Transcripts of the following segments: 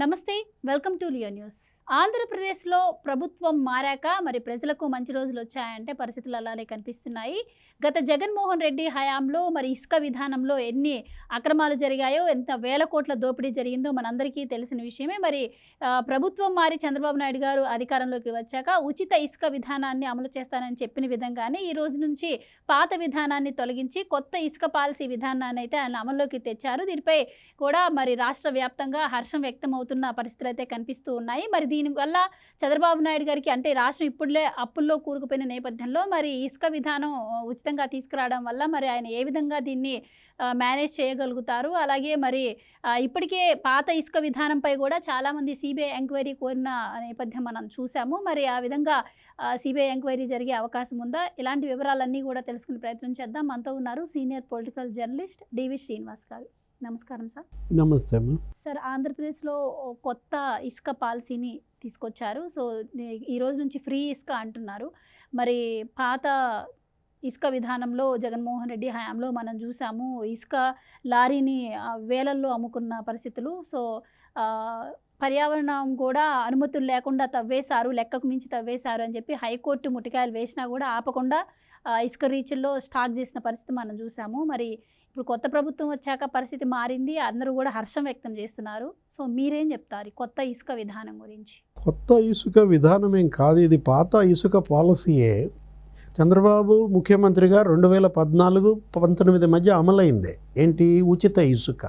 నమస్తే, welcome to Leo news. ఆంధ్రప్రదేశ్లో ప్రభుత్వం మారాక మరి ప్రజలకు మంచి రోజులు వచ్చాయంటే పరిస్థితులు అలానే కనిపిస్తున్నాయి. గత జగన్మోహన్ రెడ్డి హయాంలో మరి ఇసుక విధానంలో ఎన్ని అక్రమాలు జరిగాయో, ఎంత వేల కోట్ల దోపిడీ జరిగిందో మనందరికీ తెలిసిన విషయమే. మరి ప్రభుత్వం మారి చంద్రబాబు నాయుడు గారు అధికారంలోకి వచ్చాక ఉచిత ఇసుక విధానాన్ని అమలు చేస్తానని చెప్పిన విధంగానే ఈ రోజు నుంచి పాత విధానాన్ని తొలగించి కొత్త ఇసుక పాలసీ విధానాన్ని అయితే ఆయన అమల్లోకి తెచ్చారు. దీనిపై కూడా మరి రాష్ట్ర వ్యాప్తంగా హర్షం వ్యక్తం అవుతున్న పరిస్థితులు అయితే కనిపిస్తూ ఉన్నాయి. మరి దీనివల్ల చంద్రబాబు నాయుడు గారికి అంటే రాష్ట్రం ఇప్పుడులే అప్పుల్లో కూరుకుపోయిన నేపథ్యంలో మరి ఇసుక విధానం ఉచితంగా తీసుకురావడం వల్ల మరి ఆయన ఏ విధంగా దీన్ని మేనేజ్ చేయగలుగుతారు. అలాగే మరి ఇప్పటికే పాత ఇసుక విధానంపై కూడా చాలామంది సిబిఐ ఎంక్వైరీ కోరిన నేపథ్యం మనం చూసాము. మరి ఆ విధంగా సిబిఐ ఎంక్వైరీ జరిగే అవకాశం ఉందా? ఇలాంటి వివరాలన్నీ కూడా తెలుసుకునే ప్రయత్నం చేద్దాం. మనతో ఉన్నారు సీనియర్ పొలిటికల్ జర్నలిస్ట్ డివి శ్రీనివాస్ గారు. నమస్కారం సార్. నమస్తే అమ్మా. సార్, ఆంధ్రప్రదేశ్లో కొత్త ఇసుక పాలసీని తీసుకొచ్చారు. సో ఈ రోజు నుంచి ఫ్రీ ఇసుక అంటున్నారు. మరి పాత ఇసుక విధానంలో జగన్మోహన్ రెడ్డి హయాంలో మనం చూసాము, ఇసుక లారీని వేలల్లో అమ్ముకున్న పరిస్థితులు. సో పర్యావరణం కూడా అనుమతులు లేకుండా తవ్వేశారు, లెక్కకు మించి తవ్వేశారు అని చెప్పి హైకోర్టు ముటికాయలు వేసినా కూడా ఆపకుండా ఇసుక రీచ్ల్లో స్టాక్ చేసిన పరిస్థితి మనం చూసాము. మరి ఇప్పుడు కొత్త ప్రభుత్వం వచ్చాక పరిస్థితి మారింది, అందరూ కూడా హర్షం వ్యక్తం చేస్తున్నారు. సో మీరేం చెప్తారు కొత్త ఇసుక విధానం గురించి? కొత్త ఇసుక విధానం ఏం కాదు, ఇది పాత ఇసుక పాలసీయే. చంద్రబాబు ముఖ్యమంత్రిగా 2014-19 మధ్య అమలైంది. ఏంటి? ఉచిత ఇసుక.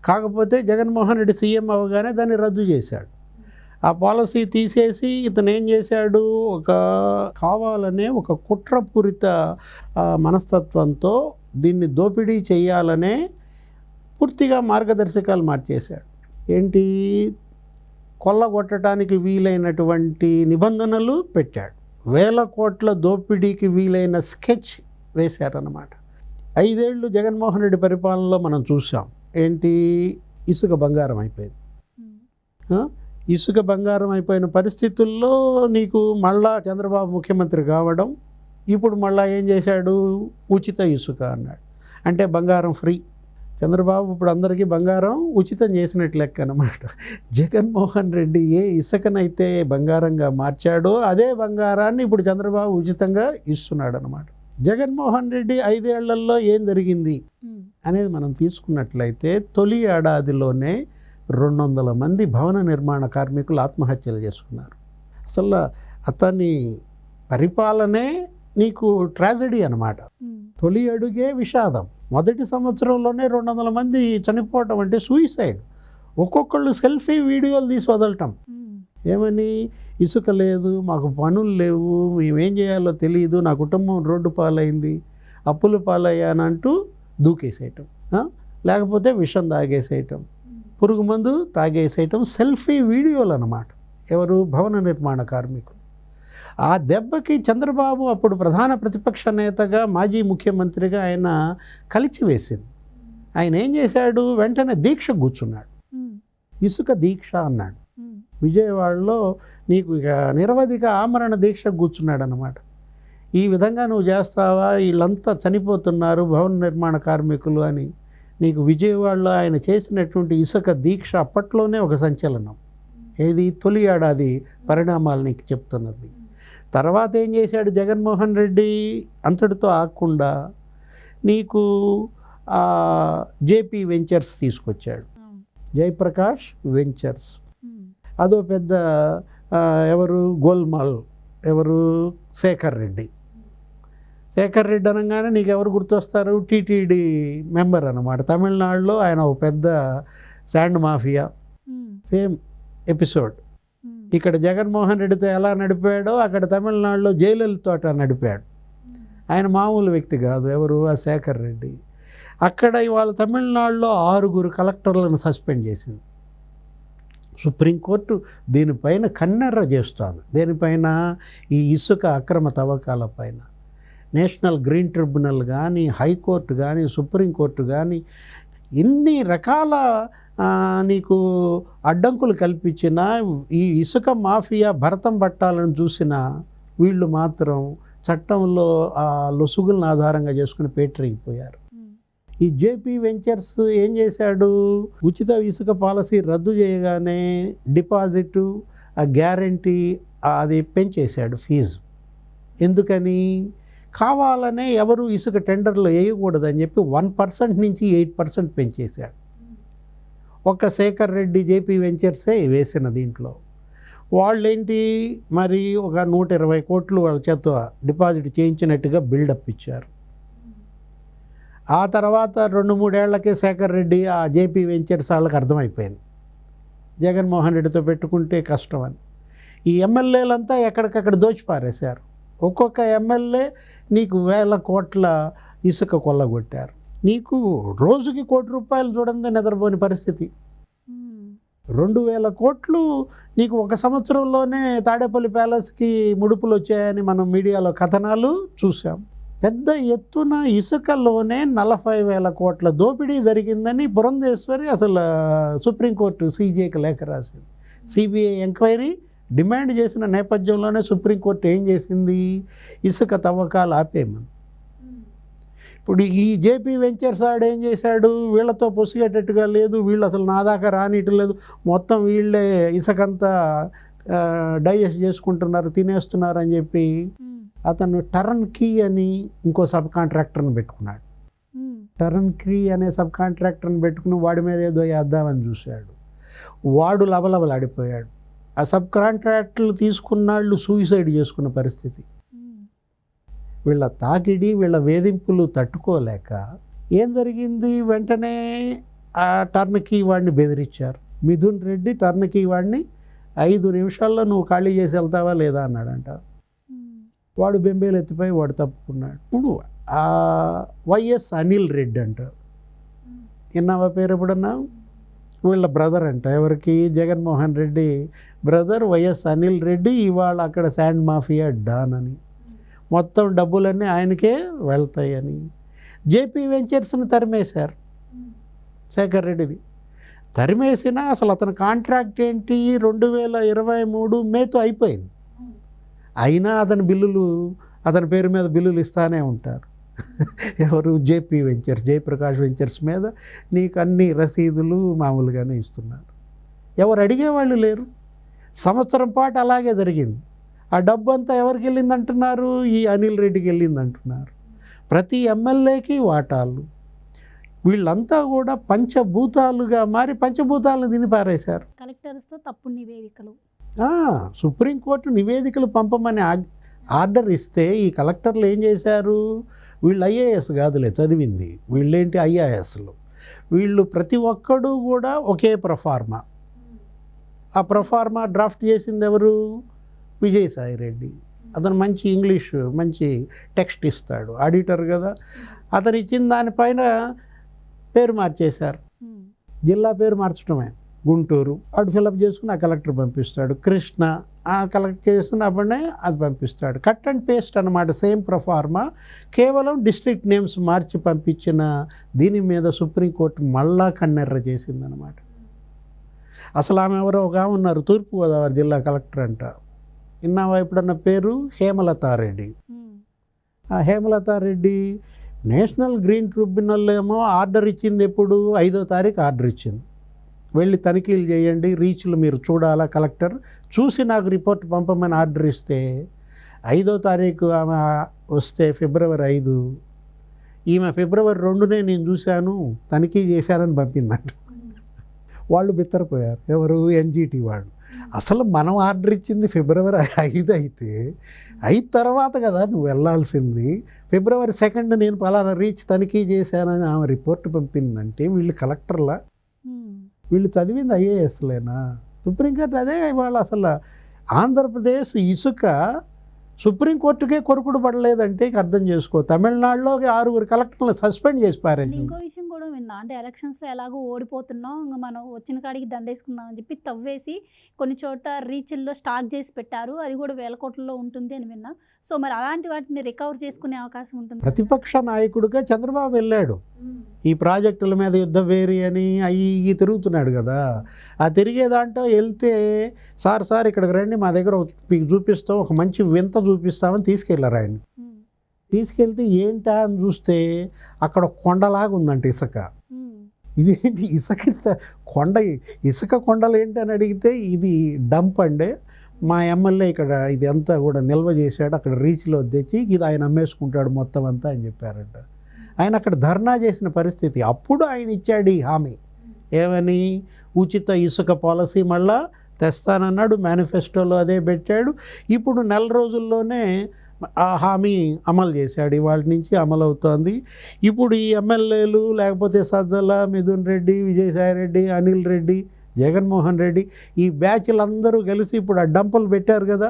కాకపోతే జగన్మోహన్ రెడ్డి సీఎం అవగానే దాన్ని రద్దు చేశాడు. ఆ పాలసీ తీసేసి ఇతను ఏం చేశాడు, కావాలనే ఒక కుట్రపూరిత మనస్తత్వంతో దీన్ని దోపిడీ చేయాలనే పూర్తిగా మార్గదర్శకాలు మార్చేశాడు. ఏంటి? కొల్లగొట్టడానికి వీలైనటువంటి నిబంధనలు పెట్టాడు. 1000 కోట్ల దోపిడీకి వీలైన స్కెచ్ వేశారన్నమాట. 5 ఏళ్ళు జగన్మోహన్ రెడ్డి పరిపాలనలో మనం చూసాం. ఏంటి? ఇసుక బంగారం అయిపోయింది. ఇసుక బంగారం అయిపోయిన పరిస్థితుల్లో నీకు మళ్ళా చంద్రబాబు ముఖ్యమంత్రి కావడం, ఇప్పుడు మళ్ళీ ఏం చేశాడు? ఉచిత ఇసుక అన్నాడు. అంటే బంగారం ఫ్రీ. చంద్రబాబు ఇప్పుడు అందరికీ బంగారం ఉచితం చేసినట్లు లెక్క అన్నమాట. జగన్మోహన్ రెడ్డి ఏ ఇసుకనైతే బంగారంగా మార్చాడో అదే బంగారాన్ని ఇప్పుడు చంద్రబాబు ఉచితంగా ఇస్తున్నాడు అన్నమాట. జగన్మోహన్ రెడ్డి 5 ఏళ్లలో ఏం జరిగింది అనేది మనం తీసుకున్నట్లయితే, తొలి ఏడాదిలోనే 200 మంది భవన నిర్మాణ కార్మికులు ఆత్మహత్యలు చేసుకున్నారు. అసలు అతని పరిపాలనే నీకు ట్రాజడీ అన్నమాట. తొలి అడుగే విషాదం. మొదటి సంవత్సరంలోనే 200 మంది చనిపోవటం అంటే సూయిసైడ్. ఒక్కొక్కళ్ళు సెల్ఫీ వీడియోలు తీసి వదలటం. ఏమని? ఇసుక లేదు, మాకు పనులు లేవు, మేమేం చేయాలో తెలియదు, నా కుటుంబం రోడ్డు పాలైంది, అప్పులు పాలయ్యానంటూ దూకేసేయటం, లేకపోతే విషం తాగేసేయటం, పురుగు మందు తాగేసేయటం. సెల్ఫీ వీడియోలు అన్నమాట. ఎవరు? భవన నిర్మాణ కార్మికులు. ఆ దెబ్బకి చంద్రబాబు అప్పుడు ప్రధాన ప్రతిపక్ష నేతగా, మాజీ ముఖ్యమంత్రిగా ఆయన కలిచివేసింది. ఆయన ఏం చేశాడు? వెంటనే దీక్ష కూర్చున్నాడు. ఇసుక దీక్ష అన్నాడు. విజయవాడలో నీకు ఇక నిరవధిక ఆమరణ దీక్ష కూర్చున్నాడు అన్నమాట. ఈ విధంగా నువ్వు చేస్తావా, వీళ్ళంతా చనిపోతున్నారు భవన నిర్మాణ కార్మికులు అని. నీకు విజయవాడలో ఆయన చేసినటువంటి ఇసుక దీక్ష అప్పట్లోనే ఒక సంచలనం. ఏది? తొలి ఏడాది పరిణామాలు నీకు చెప్తున్నది. తర్వాత ఏం చేశాడు జగన్మోహన్ రెడ్డి? అంతటితో ఆగకుండా నీకు జేపీ వెంచర్స్ తీసుకొచ్చాడు. జయప్రకాష్ వెంచర్స్. అదో పెద్ద ఎవరు? గోల్మాల్. ఎవరు? శేఖర్ రెడ్డి. శేఖర్ రెడ్డి అనగానే నీకు ఎవరు గుర్తొస్తారు? టీటీడీ మెంబర్ అన్నమాట. తమిళనాడులో ఆయన ఒక పెద్ద శాండ్ మాఫియా. Same episode. ఇక్కడ జగన్మోహన్ రెడ్డితో ఎలా నడిపాడో అక్కడ తమిళనాడులో జయలలితతో అట్లా నడిపాడు. ఆయన మామూలు వ్యక్తి కాదు. ఎవరు? ఆ శేఖర్ రెడ్డి. అక్కడ ఇవాళ తమిళనాడులో 6 కలెక్టర్లను సస్పెండ్ చేసింది సుప్రీంకోర్టు. దీనిపైన కన్నెర్ర చేస్తుంది. దేనిపైన? ఈ ఇసుక అక్రమ తవ్వకాల పైన. నేషనల్ గ్రీన్ ట్రిబ్యునల్ కానీ, హైకోర్టు కానీ, సుప్రీంకోర్టు కానీ ఎన్ని రకాల నీకు అడ్డంకులు కల్పించిన ఈ ఇసుక మాఫియా భరతం పట్టాలని చూసిన వీళ్ళు మాత్రం చట్టంలో లొసుగులను ఆధారంగా చేసుకుని పేటరిగిపోయారు. ఈ జేపీ వెంచర్స్ ఏం చేశాడు, ఉచిత ఇసుక పాలసీ రద్దు చేయగానే డిపాజిట్, ఆ గ్యారంటీ అది పెంచేశాడు ఫీజు. ఎందుకని? కావాలనే ఎవరు ఇసుక టెండర్లో వేయకూడదని చెప్పి 1% నుంచి 8% పెంచేశాడు. ఒక్క శేఖర్ రెడ్డి జేపీ వెంచర్సే వేసిన దీంట్లో. వాళ్ళేంటి మరి ఒక 120 కోట్లు వాళ్ళ చేత డిపాజిట్ చేయించినట్టుగా బిల్డప్ ఇచ్చారు. ఆ తర్వాత 2-3 ఏళ్లకే శేఖర్ రెడ్డి ఆ జేపీ వెంచర్స్ వాళ్ళకి అర్థమైపోయింది జగన్మోహన్ రెడ్డితో పెట్టుకుంటే కష్టం అని. ఈ ఎమ్మెల్యేలంతా ఎక్కడికక్కడ దోచిపారేశారు. ఒక్కొక్క ఎమ్మెల్యే నీకు 1000 కోట్ల ఇసుక కొల్లగొట్టారు. నీకు రోజుకి ₹1 చూడండి నిద్రపోని పరిస్థితి. 2000 కోట్లు నీకు ఒక సంవత్సరంలోనే తాడేపల్లి ప్యాలెస్కి ముడుపులు వచ్చాయని మనం మీడియాలో కథనాలు చూసాం. పెద్ద ఎత్తున ఇసుకలోనే 40,000 కోట్ల దోపిడీ జరిగిందని పురంధేశ్వరి అసలు సుప్రీంకోర్టు సీజేకి లేఖ రాసింది. సిబిఐ ఎంక్వైరీ డిమాండ్ చేసిన నేపథ్యంలోనే సుప్రీంకోర్టు ఏం చేసింది, ఇసుక తవ్వకాలు ఆపేయమంది. ఇప్పుడు ఈ జేపీ వెంచర్స్ ఏం చేశాడు, వీళ్ళతో పొసిగేటట్టుగా లేదు, వీళ్ళు అసలు నా దాకా రానియటం లేదు, మొత్తం వీళ్ళే ఇసుకంతా డైజెస్ట్ చేసుకుంటున్నారు, తినేస్తున్నారు అని చెప్పి అతను టర్న్ కీ అని ఇంకో సబ్ కాంట్రాక్టర్ని పెట్టుకున్నాడు. టర్న్ కీ అనే సబ్ కాంట్రాక్టర్ని పెట్టుకుని వాడి మీద ఏదో వేద్దామని చూశాడు. వాడు లబలబలాడిపోయాడు. ఆ సబ్ కాంట్రాక్టర్లు తీసుకున్నాళ్ళు సూసైడ్ చేసుకున్న పరిస్థితి. వీళ్ళ తాకిడి, వీళ్ళ వేధింపులు తట్టుకోలేక ఏం జరిగింది, వెంటనే ఆ టర్న్ కీ వాడిని బెదిరించారు. మిథున్ రెడ్డి టర్న్ కీ వాడిని 5 నిమిషాల్లో నువ్వు ఖాళీ చేసి వెళ్తావా లేదా అన్నాడంట. వాడు బెంబేలు ఎత్తిపోయి వాడు తప్పుకున్నాడు. ఇప్పుడు ఆ వైఎస్ అనిల్ రెడ్డి అంట, విన్నావా పేరు ఎప్పుడన్నా? వీళ్ళ బ్రదర్ అంట. ఎవరికి? జగన్మోహన్ రెడ్డి బ్రదర్ వైఎస్ అనిల్ రెడ్డి ఇవాళ అక్కడ శాండ్ మాఫియా డాన్ అని, మొత్తం డబ్బులన్నీ ఆయనకే వెళ్తాయని జేపీ వెంచర్స్ని తరిమేశారు. శేఖర్ రెడ్డిది తరిమేసినా అసలు అతని కాంట్రాక్ట్ ఏంటి, 2023 మేతో అయిపోయింది. అయినా అతని బిల్లులు, అతని పేరు మీద బిల్లులు ఇస్తానే ఉంటారు. ఎవరు? జేపీ వెంచర్స్, జయప్రకాష్ వెంచర్స్ మీద నీకు అన్ని రసీదులు మామూలుగానే ఇస్తున్నారు. ఎవరు అడిగేవాళ్ళు లేరు. సంవత్సరం పాటు అలాగే జరిగింది. ఆ డబ్బు అంతా ఎవరికి వెళ్ళింది అంటున్నారు? ఈ అనిల్ రెడ్డికి వెళ్ళింది అంటున్నారు. ప్రతి ఎమ్మెల్యేకి వాటాలు. వీళ్ళంతా కూడా పంచభూతాలుగా మారి పంచభూతాలను తిని పారేశారు. కలెక్టర్స్తో తప్పుడు నివేదికలు, సుప్రీంకోర్టు నివేదికలు పంపమని ఆర్డర్ ఇస్తే ఈ కలెక్టర్లు ఏం చేశారు, వీళ్ళు ఐఏఎస్ కాదులే చదివింది, వీళ్ళేంటి ఐఏఎస్లు. వీళ్ళు ప్రతి ఒక్కడు కూడా ఒకే ప్రొఫార్మా. ఆ ప్రొఫార్మా డ్రాఫ్ట్ చేసింది ఎవరు? విజయసాయి రెడ్డి. అతను మంచి ఇంగ్లీష్, మంచి టెక్స్ట్ ఇస్తాడు, ఆడిటర్ కదా. అతను ఇచ్చిన దానిపైన పేరు మార్చేశారు. జిల్లా పేరు మార్చడమే. గుంటూరు వాడు ఫిలప్ చేసుకుని ఆ కలెక్టర్ పంపిస్తాడు. కృష్ణ ఆ కలెక్ట్ చేసుకున్నప్పుడే అది పంపిస్తాడు. కట్ అండ్ పేస్ట్ అన్నమాట, సేమ్ ప్రొఫార్మా. కేవలం డిస్ట్రిక్ట్ నేమ్స్ మార్చి పంపించిన దీని మీద సుప్రీంకోర్టు మళ్ళా కన్నెర్ర చేసిందనమాట. అసలు ఆమె ఎవరో ఒక ఆమె ఉన్నారు, తూర్పుగోదావరి జిల్లా కలెక్టర్ అంట. విన్నావా ఎప్పుడన్న పేరు? హేమలతారెడ్డి. ఆ హేమలతారెడ్డి నేషనల్ గ్రీన్ ట్రిబ్యునల్ ఏమో ఆర్డర్ ఇచ్చింది ఎప్పుడు? 5వ తారీఖు ఆర్డర్ ఇచ్చింది, వెళ్ళి తనిఖీలు చేయండి, రీచ్లు మీరు చూడాలా, కలెక్టర్ చూసి నాకు రిపోర్ట్ పంపమని ఆర్డర్ ఇస్తే 5వ తారీఖు ఆమె వస్తే ఫిబ్రవరి 5, ఈమె ఫిబ్రవరి 2నే నేను చూశాను, తనిఖీ చేశానని పంపిందంట. వాళ్ళు బిత్తరపోయారు. ఎవరు? ఎన్జిటి వాళ్ళు. అసలు మనం ఆర్డర్ ఇచ్చింది ఫిబ్రవరి 5 అయితే 5 తర్వాత కదా నువ్వు వెళ్ళాల్సింది. ఫిబ్రవరి 2 నేను పలానా రీచ్ తనిఖీ చేశానని ఆమె రిపోర్ట్ పంపిందంటే వీళ్ళు కలెక్టర్లా? వీళ్ళు చదివింది ఐఏఎస్లేనా? సుప్రీంకోర్టు అదే ఇవాళ అసలు ఆంధ్రప్రదేశ్ ఇసుక సుప్రీంకోర్టుకే కొరుకుడు పడలేదంటే అర్థం చేసుకో. తమిళనాడులో 6 కలెక్టర్లు సస్పెండ్ చేసి పారేసింది. ఇంకో విషయం కూడా విన్నా, అంటే ఎలక్షన్స్లో ఎలాగో ఓడిపోతున్నాం, ఇంకా మనం వచ్చిన కాడికి దండేసుకుందాం అని చెప్పి తవ్వేసి కొన్ని చోట రీచ్ల్లో స్టాక్ చేసి పెట్టారు. అది కూడా 1000 కోట్లలో ఉంటుంది అని విన్నా. సో మరి అలాంటి వాటిని రికవర్ చేసుకునే అవకాశం ఉంటుంది. ప్రతిపక్ష నాయకుడిగా చంద్రబాబు వెళ్ళాడు, ఈ ప్రాజెక్టుల మీద యుద్ధ వేరి అని అవి తిరుగుతున్నాడు కదా. ఆ తిరిగే దాంట్లో వెళ్తే సార్ ఇక్కడికి రండి, మా దగ్గర మీకు చూపిస్తాం, ఒక మంచి వింత చూపిస్తామని తీసుకెళ్ళారు ఆయన. తీసుకెళ్తే ఏంటా అని చూస్తే అక్కడ కొండలాగా ఉందంట ఇసుక. ఇదేంటి ఇసుక ఇసుక కొండలు ఏంటి అని అడిగితే ఇది డంప్ అండి, మా ఎమ్మెల్యే ఇక్కడ ఇది అంతా కూడా నిల్వ చేశాడు, అక్కడ రీచ్లో తెచ్చి ఇది ఆయన అమ్మేసుకుంటాడు మొత్తం అంతా అని చెప్పారంట. ఆయన అక్కడ ధర్నా చేసిన పరిస్థితి. అప్పుడు ఆయన ఇచ్చాడు ఈ హామీ, ఏమని, ఉచిత ఇసుక పాలసీ మళ్ళా తెస్తానన్నాడు, మేనిఫెస్టోలో అదే పెట్టాడు. ఇప్పుడు నెల రోజుల్లోనే ఆ హామీ అమలు చేశాడు, ఇవాళ నుంచి అమలు అవుతోంది. ఇప్పుడు ఈ ఎమ్మెల్యేలు లేకపోతే సజ్జల, మిథున్ రెడ్డి, విజయసాయిరెడ్డి, అనిల్ రెడ్డి, జగన్మోహన్ రెడ్డి, ఈ బ్యాచ్లందరూ కలిసి ఇప్పుడు ఆ డంపులు పెట్టారు కదా.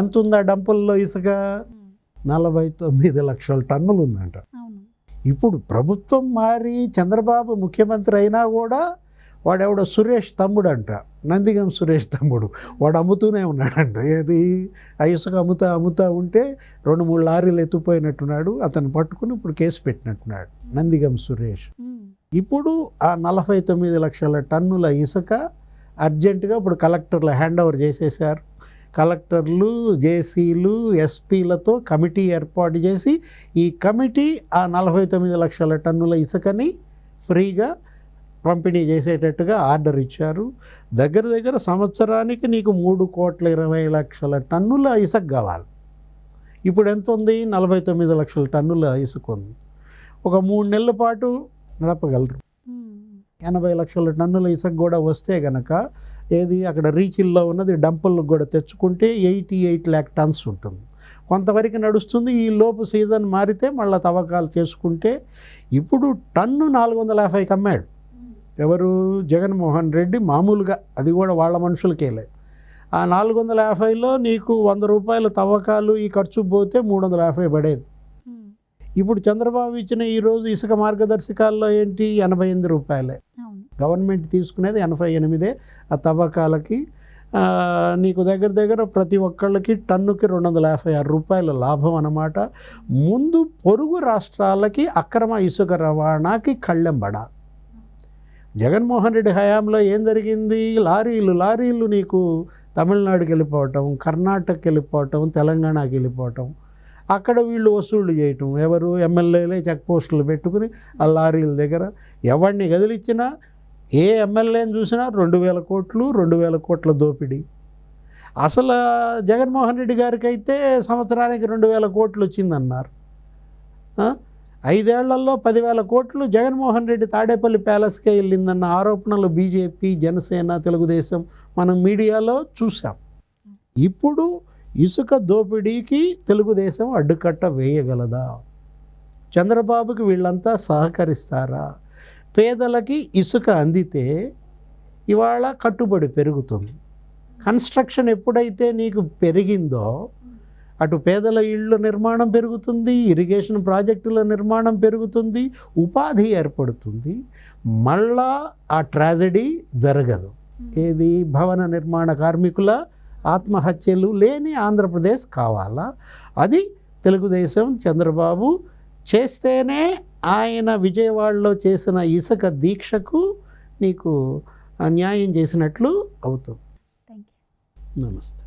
ఎంత ఉంది ఆ డంపుల్లో ఇసుక? 49 లక్షల టన్నులు ఉందంట. ఇప్పుడు ప్రభుత్వం మారి చంద్రబాబు ముఖ్యమంత్రి అయినా కూడా వాడెవడో సురేష్ తమ్ముడు అంట, నందిగం సురేష్ తమ్ముడు, వాడు అమ్ముతూనే ఉన్నాడంట. ఏది ఆ ఇసుక అమ్ముతా ఉంటే 2-3 లారీలు ఎత్తుపోయినట్టున్నాడు, అతను పట్టుకుని ఇప్పుడు కేసు పెట్టినట్టున్నాడు నందిగం సురేష్. ఇప్పుడు ఆ 49 లక్షల టన్నుల ఇసుక అర్జెంటుగా ఇప్పుడు కలెక్టర్లు హ్యాండ్ ఓవర్ చేసేసారు. కలెక్టర్లు, జేసీలు, ఎస్పీలతో కమిటీ ఏర్పాటు చేసి ఈ కమిటీ ఆ 49 లక్షల టన్నుల ఇసుకని ఫ్రీగా పంపిణీ చేసేటట్టుగా ఆర్డర్ ఇచ్చారు. దగ్గర సంవత్సరానికి నీకు 3,20,00,000 టన్నుల ఇసుక కావాలి. ఇప్పుడు ఎంత ఉంది? 49 లక్షల టన్నుల ఇసుక ఉంది. ఒక 3 నెలల పాటు నడపగలరు. 80 లక్షల టన్నుల ఇసుక కూడా వస్తే గనక ఏది అక్కడ రీచిల్లో ఉన్నది డంపులకు కూడా తెచ్చుకుంటే 88 lakh టన్స్ ఉంటుంది. కొంతవరకు నడుస్తుంది. ఈ లోపు సీజన్ మారితే మళ్ళీ తవ్వకాలు చేసుకుంటే ఇప్పుడు టన్ను 450కి అమ్మాడు. ఎవరు? జగన్మోహన్ రెడ్డి. మామూలుగా అది కూడా వాళ్ళ మనుషులకేలే. ఆ 450లో నీకు 100 రూపాయల తవ్వకాలు ఈ ఖర్చు పోతే 350 పడేది. ఇప్పుడు చంద్రబాబు ఇచ్చిన ఈరోజు ఇసుక మార్గదర్శకాల్లో ఏంటి? 88 రూపాయలే. గవర్నమెంట్ తీసుకునేది 88 ఆ తవ్వకాలకి. నీకు దగ్గర ప్రతి ఒక్కళ్ళకి టన్నుకి 256 రూపాయల లాభం అన్నమాట. ముందు పొరుగు రాష్ట్రాలకి అక్రమ ఇసుక రవాణాకి కళ్ళెంబడ. జగన్మోహన్ రెడ్డి హయాంలో ఏం జరిగింది? లారీలు నీకు తమిళనాడుకి వెళ్ళిపోవటం, కర్ణాటకకి వెళ్ళిపోవటం, తెలంగాణకి వెళ్ళిపోవటం, అక్కడ వీళ్ళు వసూళ్ళు చేయటం. ఎవరు? ఎమ్మెల్యేలే చెక్ పోస్టులు పెట్టుకుని ఆ లారీల దగ్గర ఎవరిని కదిలిచ్చినా, ఏ ఎమ్మెల్యేని చూసినా 2,000 కోట్లు 2,000 కోట్ల దోపిడీ. అసలు జగన్మోహన్ రెడ్డి గారికి అయితే సంవత్సరానికి 2,000 కోట్లు వచ్చిందన్నారు. 5 ఏళ్లలో 10,000 కోట్లు జగన్మోహన్ రెడ్డి తాడేపల్లి ప్యాలెస్కే వెళ్ళిందన్న ఆరోపణలు బీజేపీ, జనసేన, తెలుగుదేశం మనం మీడియాలో చూసాం. ఇప్పుడు ఇసుక దోపిడీకి తెలుగుదేశం అడ్డుకట్ట వేయగలదా? చంద్రబాబుకి వీళ్ళంతా సహకరిస్తారా? పేదలకి ఇసుక అందితే ఇవాళ కట్టుబడి పెరుగుతుంది. కన్స్ట్రక్షన్ ఎప్పుడైతే నీకు పెరిగిందో అటు పేదల ఇళ్ళ నిర్మాణం పెరుగుతుంది, ఇరిగేషన్ ప్రాజెక్టుల నిర్మాణం పెరుగుతుంది, ఉపాధి ఏర్పడుతుంది. మళ్ళా ఆ ట్రాజడీ జరగదు. ఏది? భవన నిర్మాణ కార్మికుల ఆత్మహత్యలు లేని ఆంధ్రప్రదేశ్ కావాలా? అది తెలుగుదేశం చంద్రబాబు చేస్తేనే ఆయన విజయవాడలో చేసిన ఇసుక దీక్షకు నీకు న్యాయం చేసినట్లు అవుతుంది. Thank you. నమస్తే.